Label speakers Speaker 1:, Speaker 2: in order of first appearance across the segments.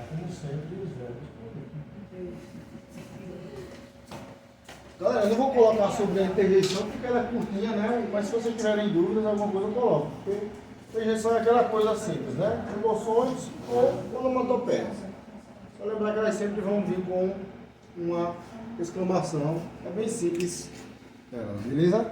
Speaker 1: como sempre, os verbos.
Speaker 2: Galera, eu não vou colocar sobre a interjeição porque ela é curtinha, né? Mas se vocês tiverem dúvidas, alguma coisa eu coloco. Porque interjeição é aquela coisa simples, né? Emoções ou onomatopeias. Só lembrar que elas sempre vão vir com uma exclamação. É bem simples. Beleza?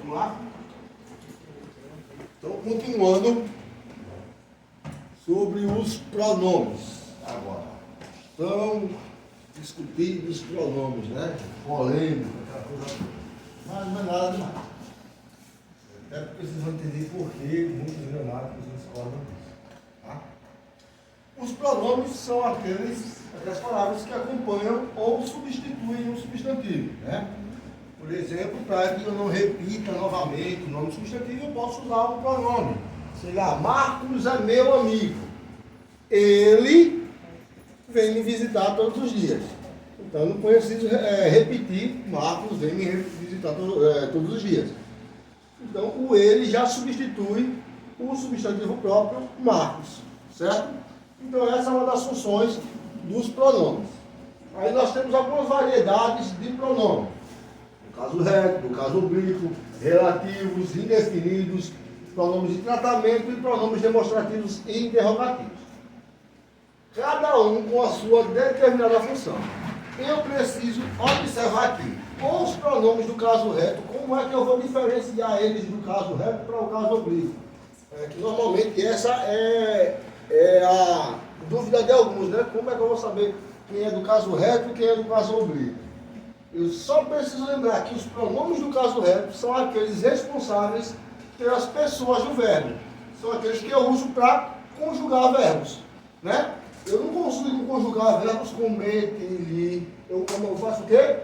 Speaker 2: Vamos lá? Então, continuando sobre os pronomes. Agora, estão discutidos os pronomes, né? Polêmica, aquela coisa. Mas não é nada demais. Até porque vocês vão entender por que muitos gramáticos discordam disso. Tá? Os pronomes são aquelas palavras que acompanham ou substituem um substantivo, né? Por exemplo, para que eu não repita novamente o nome substantivo, eu posso usar um pronome. Sei lá, Marcos é meu amigo. Ele vem me visitar todos os dias. Então, eu não preciso repetir, Marcos vem me visitar todos os dias. Então, o ele já substitui o substantivo próprio, Marcos. Certo? Então, essa é uma das funções dos pronomes. Aí nós temos algumas variedades de pronome. No caso reto, no caso oblíquo, relativos, indefinidos, pronomes de tratamento e pronomes demonstrativos e interrogativos. Cada um com a sua determinada função. Eu preciso observar aqui, com os pronomes do caso reto, como é que eu vou diferenciar eles do caso reto para o caso oblíquo? Que normalmente essa é a dúvida de alguns, né? Como é que eu vou saber quem é do caso reto e quem é do caso oblíquo? Eu só preciso lembrar que os pronomes do caso reto são aqueles responsáveis pelas pessoas do verbo. São aqueles que eu uso para conjugar verbos, né? Eu não consigo conjugar verbos com me, tem, li. Eu faço o quê?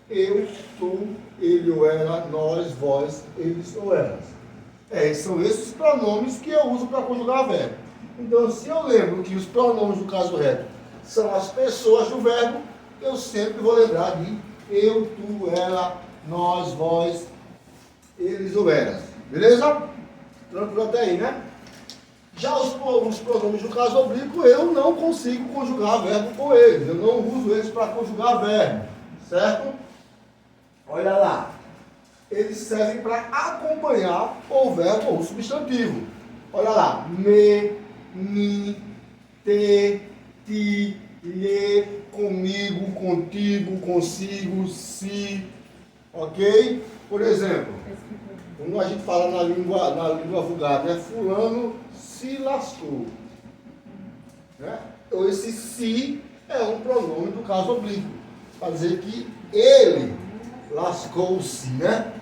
Speaker 2: Eu, tu, ele ou ela, nós, vós, eles ou elas. São esses pronomes que eu uso para conjugar verbo. Então, se eu lembro que os pronomes do caso reto são as pessoas do verbo, eu sempre vou lembrar de eu, tu, ela, nós, vós, eles ou elas. Beleza? Tranquilo até aí, né? Já os pronomes do caso oblíquo, eu não consigo conjugar verbo com eles. Eu não uso eles para conjugar verbo. Certo? Olha lá. Eles servem para acompanhar o verbo ou o substantivo. Olha lá. Me, mi, te, ti, lhe, comigo, contigo, consigo, se. Ok? Por exemplo, quando a gente fala na língua vulgar, né? Fulano se lascou. Né? Então, esse se é um pronome do caso oblíquo. Para dizer que ele lascou-se, né?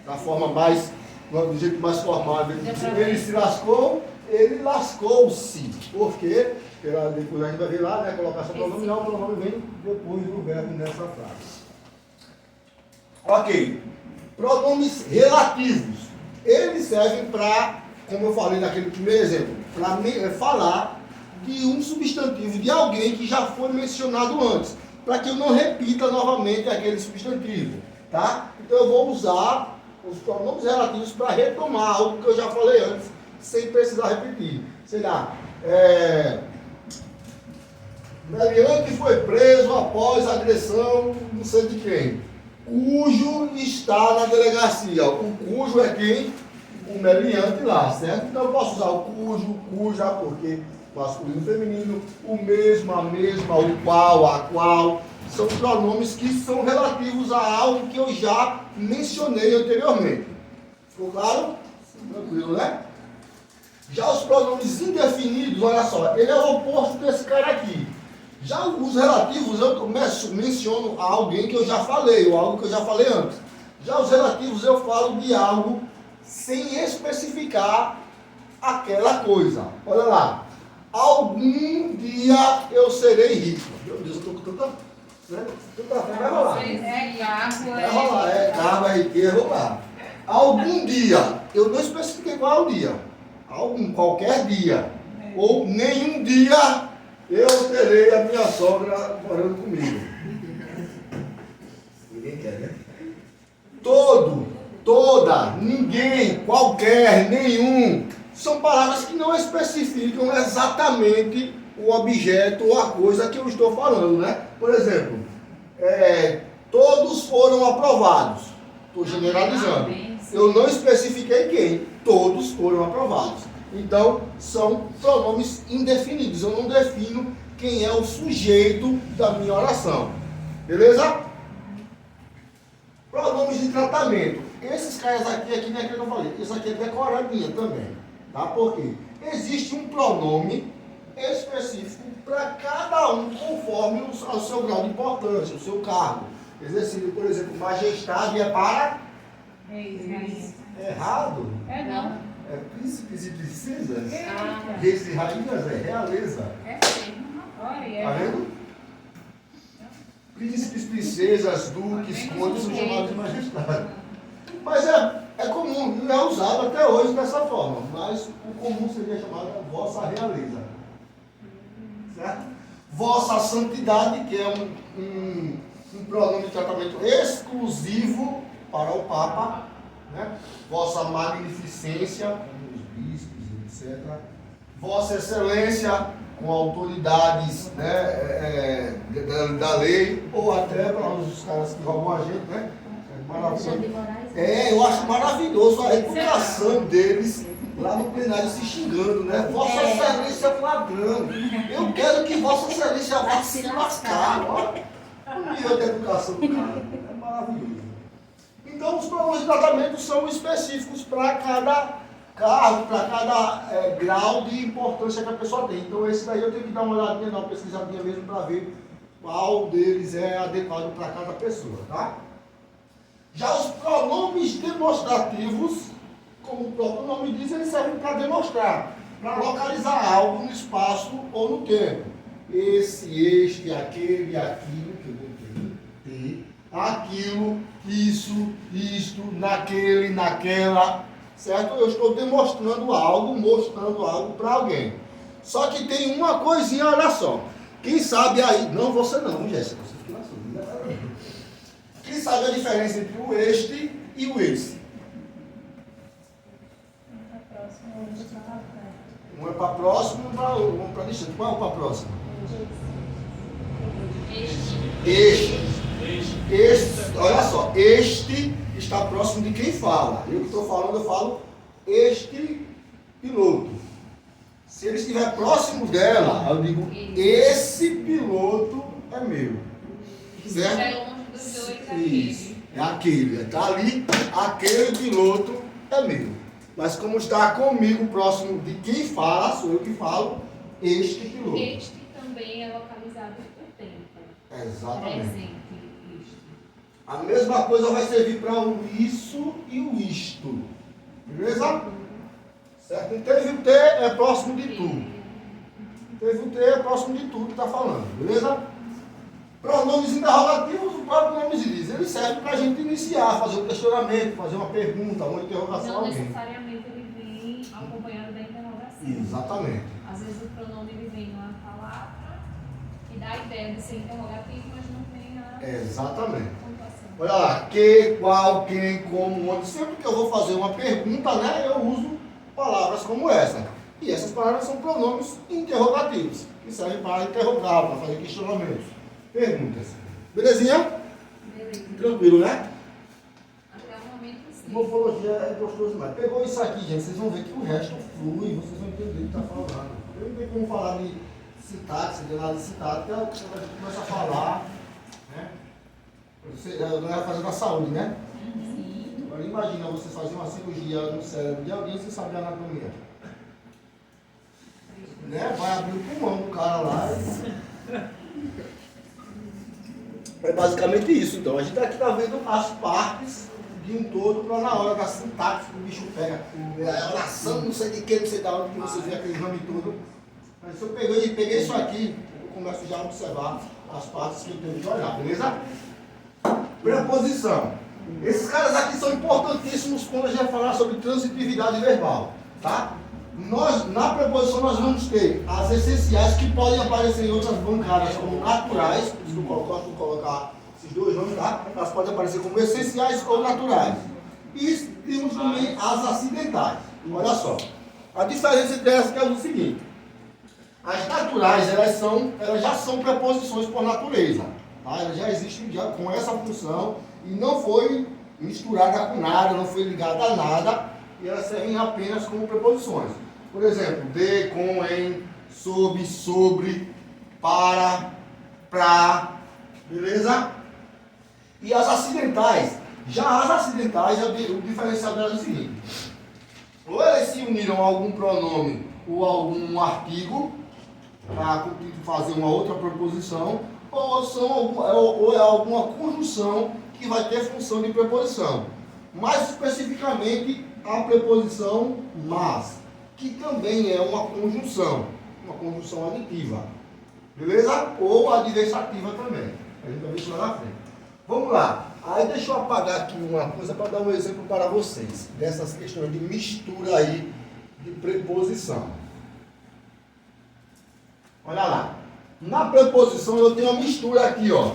Speaker 2: Da forma mais, do jeito mais formal. Ele se lascou, ele lascou-se. Por quê? Porque depois a gente vai ver lá, né? Colocação pronominal, o pronome vem depois do verbo nessa frase. Ok. Pronomes relativos. Eles servem para, como eu falei naquele primeiro exemplo, para falar de um substantivo de alguém que já foi mencionado antes, para que eu não repita novamente aquele substantivo, tá? Então eu vou usar os pronomes relativos para retomar algo que eu já falei antes, sem precisar repetir. Sei lá, Meliante foi preso após a agressão não sei de quem, cujo está na delegacia. O cujo é quem? O meliante lá, certo? Então eu posso usar o cujo, cuja, porque masculino e feminino, o mesmo, a mesma, o qual, a qual, são pronomes que são relativos a algo que eu já mencionei anteriormente. Ficou claro? Tranquilo, né? Já os pronomes indefinidos, olha só, ele é o oposto desse cara aqui. Já os relativos, eu menciono a alguém que eu já falei, ou algo que eu já falei antes. Já os relativos, eu falo de algo sem especificar aquela coisa. Olha lá. Algum dia eu serei rico. Meu Deus, eu estou com tanta... Né? Vai rolar. Vai rolar, carro, é riqueza, vamos lá. Algum dia, eu não especifiquei qual é o dia. Qualquer dia. Ou nenhum dia eu terei a minha sogra morando comigo. Ninguém quer, né? Todo, toda, ninguém, qualquer, nenhum. São palavras que não especificam exatamente o objeto ou a coisa que eu estou falando, né? Por exemplo, todos foram aprovados. Estou generalizando. Eu não especifiquei quem. Todos foram aprovados. Então, são pronomes indefinidos. Eu não defino quem é o sujeito da minha oração. Beleza? Pronomes de tratamento. Esses caras aqui não é que eu falei. Isso aqui é decoradinha também. Tá? Por quê? Existe um pronome específico para cada um, conforme o seu grau de importância, o seu cargo. Exercício, por exemplo, majestade é para... Errado?
Speaker 1: Não.
Speaker 2: É príncipes e princesas? Reis e rainhas é realeza. Tá vendo? Príncipes, princesas, duques, condes são chamados de majestade. Mas é comum, não é usado até hoje dessa forma. Mas o comum seria chamado vossa realeza. Certo? Vossa santidade, que é um pronome de tratamento exclusivo para o Papa. Né? Vossa magnificência, os bispos, etc. Vossa excelência, com autoridades, né, da lei, ou até para os caras que roubam a gente, né? Maravilhoso. Eu acho maravilhoso a reputação deles lá no plenário se xingando, né? Vossa Excelência ladrão. Eu quero que Vossa Excelência vá se lascar. Olha o nível de educação do cara. É maravilhoso. Então, os pronomes de tratamento são específicos para cada cargo, para cada grau de importância que a pessoa tem. Então, esse daí eu tenho que dar uma olhadinha, dar uma pesquisadinha mesmo para ver qual deles é adequado para cada pessoa, tá? Já os pronomes demonstrativos, como o próprio nome diz, eles servem para demonstrar, para localizar algo no espaço ou no tempo. esse, este, aquele, aquilo, que eu vou ter, aquilo, isso, isto, naquele, naquela, certo? Eu estou demonstrando algo, mostrando algo para alguém. Só que tem uma coisinha, olha só. Quem sabe aí, não você não, Jéssica, você fica na sua. Quem sabe a diferença entre o este e o esse? Um é para próximo e um para distante. Qual é o para próximo? Este, olha só, este está próximo de quem fala. Eu que estou falando, eu falo este piloto. Se ele estiver próximo dela, eu digo, esse piloto é meu. Certo?
Speaker 1: É longe dos dois,
Speaker 2: Isso, é aquele. Está ali, aquele piloto é meu. Mas como está comigo, próximo de quem fala, sou eu que falo, este piloto.
Speaker 1: Este também é localizado por tempo.
Speaker 2: Exatamente.
Speaker 1: Presente, isto.
Speaker 2: A mesma coisa vai servir para o isso e o isto. Beleza? Certo? Então, teve o T é próximo de tu. Teve o T é próximo de tu que está falando. Beleza? Pronomes interrogativos, o próprio nome diz. Ele serve para a gente iniciar, fazer um questionamento, fazer uma pergunta, uma interrogação a
Speaker 1: Não
Speaker 2: alguém.
Speaker 1: necessariamente ele vem acompanhado da interrogação.
Speaker 2: Exatamente.
Speaker 1: Às vezes o pronome ele vem numa palavra que dá a ideia de ser interrogativo, mas não tem a
Speaker 2: Exatamente.
Speaker 1: pontuação.
Speaker 2: Olha lá, que, qual, quem, como, onde. Sempre que eu vou fazer uma pergunta, né, eu uso palavras como essa. E essas palavras são pronomes interrogativos, que servem para interrogar, para fazer questionamentos, perguntas. Belezinha?
Speaker 1: Beleza.
Speaker 2: Tranquilo, né?
Speaker 1: Até o momento sim.
Speaker 2: Morfologia é gostoso demais. Pegou isso aqui, gente, vocês vão ver que o resto flui, vocês vão entender o que está falando. Eu não tenho como falar de sintaxe, de nada de sintaxe, até a gente começa a falar, né? Você vai fazer da saúde, né?
Speaker 1: Sim.
Speaker 2: Agora imagina você fazer uma cirurgia no cérebro de alguém sem saber a anatomia. Né? Vai abrir o pulmão do cara lá e... É basicamente isso. Então, a gente aqui está vendo as partes de um todo para na hora da sintaxe que o bicho pega. A oração, não sei de que, não sei da onde que você vê aquele nome todo. Mas se eu peguei isso aqui, eu começo já a observar as partes que eu tenho que olhar, beleza? Preposição. Esses caras aqui são importantíssimos quando a gente vai falar sobre transitividade verbal, tá? Na preposição nós vamos ter as essenciais que podem aparecer em outras bancadas como naturais, por isso que eu gosto de colocar esses dois nomes, tá? Elas podem aparecer como essenciais ou naturais. E temos também as acidentais. Olha só, a diferença entre elas é o seguinte: as naturais elas já são preposições por natureza, tá? Elas já existem já com essa função e não foi misturada com nada, não foi ligada a nada, e elas servem apenas como preposições. Por exemplo, de, com, em, sob, sobre, para, beleza? E as acidentais, já as acidentais, o diferencial delas é o seguinte: ou elas se uniram a algum pronome ou a algum artigo para fazer uma outra preposição, ou é alguma conjunção que vai ter função de preposição. Mais especificamente, a preposição mas, que também é uma conjunção aditiva, beleza? Ou adversativa também. A gente vai ver isso lá na frente. Vamos lá. Aí deixa eu apagar aqui uma coisa para dar um exemplo para vocês dessas questões de mistura aí de preposição. Olha lá. Na preposição eu tenho uma mistura aqui, ó.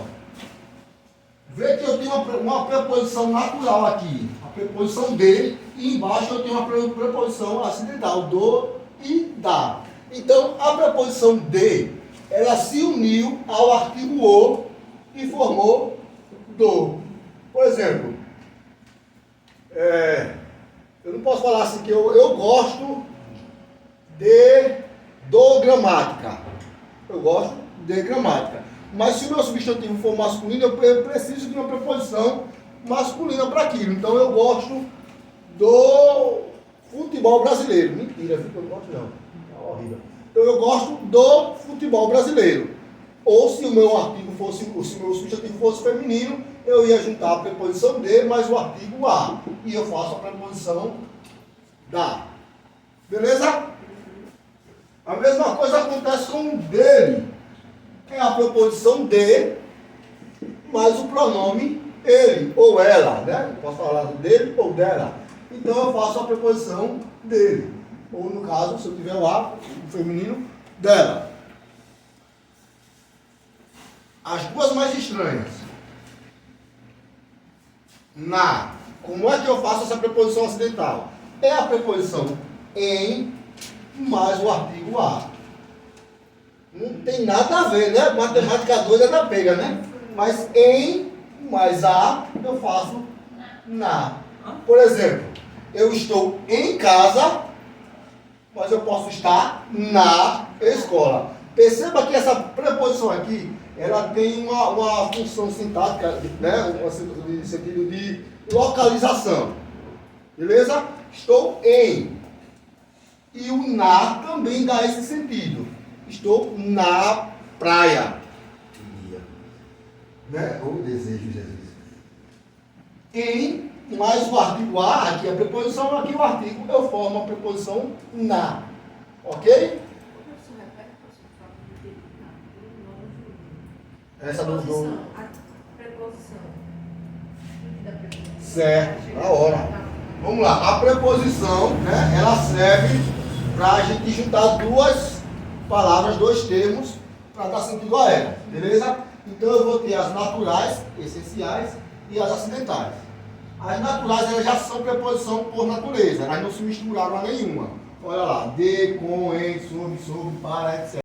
Speaker 2: Vê que eu tenho uma preposição natural aqui, a preposição de, e embaixo eu tenho uma preposição acidental, do e da. Então, a preposição de, ela se uniu ao artigo o e formou do. Por exemplo, eu não posso falar assim que eu gosto do gramática. Eu gosto de gramática. Mas se o meu substantivo for masculino, eu preciso de uma preposição masculina para aquilo. Então eu gosto do futebol brasileiro. Mentira, eu não gosto não. É horrível. Então eu gosto do futebol brasileiro. Ou se o meu artigo fosse, se o meu substantivo fosse feminino, eu ia juntar a preposição de mais o artigo a. E eu faço a preposição da. Beleza? A mesma coisa acontece com o dele. é a preposição de mais o pronome ele ou ela, né? Eu posso falar dele ou dela. Então eu faço a preposição dele. Ou no caso, se eu tiver o A, o feminino, dela. As duas mais estranhas. Na. Como é que eu faço essa preposição acidental? É a preposição em mais o artigo a. Não tem nada a ver, né? Matemática 2 é da pega, né? Mas em mais a, eu faço na. Por exemplo, eu estou em casa, mas eu posso estar na escola. Perceba que essa preposição aqui, ela tem uma função sintática, né? No sentido de localização. Beleza? Estou em. E o na também dá esse sentido. Estou na praia. Né? Ou desejo, Jesus. Em mais o artigo a, aqui a preposição, aqui o artigo, eu formo a preposição na. Ok? Essa do.
Speaker 3: A preposição.
Speaker 2: Certo, na hora. Vamos lá, a preposição, né, ela serve para a gente juntar duas palavras, dois termos, para dar sentido a ela, beleza? Então eu vou ter as naturais, essenciais, e as acidentais. As naturais, elas já são preposição por natureza, elas não se misturaram a nenhuma. Olha lá, de, com, em, sobre, para, etc.